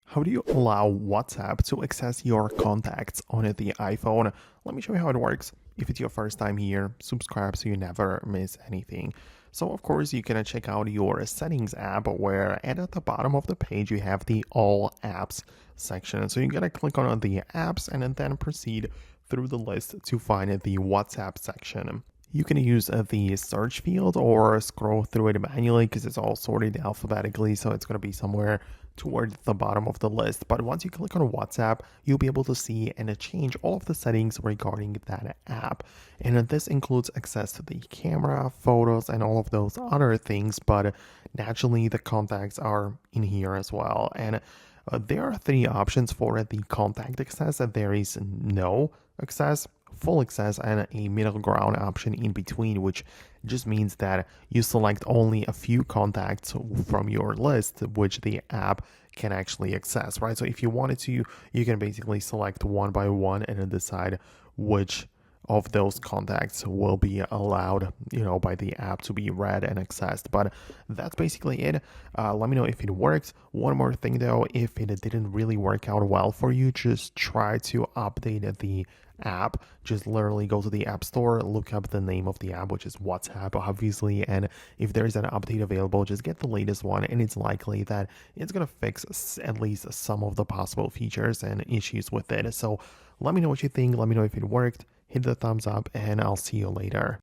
How do you allow WhatsApp to access your contacts on the iPhone? Let me show you how it works. If it's your first time here, subscribe so you never miss anything. So of course you can check out your settings app where at the bottom of the page you have the all apps section. So you're gonna click on the apps and then proceed through the list to find the WhatsApp section. You can use the search field or scroll through it manually because it's all sorted alphabetically, so it's going to be somewhere toward the bottom of the list. But once you click on WhatsApp, you'll be able to see and change all of the settings regarding that app. And this includes access to the camera, photos, and all of those other things. But naturally, the contacts are in here as well. And there are three options for the contact access. There is no access, full access, and a middle ground option in between, which just means that you select only a few contacts from your list which the app can actually access, right? So if you wanted to, you can basically select one by one and then decide which of those contacts will be allowed, by the app to be read and accessed. But that's basically it. Let me know if it works. One more thing though, if it didn't really work out well for you, just try to update the app. Just literally go to the app store, look up the name of the app, which is WhatsApp obviously, and if there's an update available, just get the latest one, and it's likely that it's gonna fix at least some of the possible features and issues with it. So let me know what you think. Let me know if it worked. Hit the thumbs up, and I'll see you later.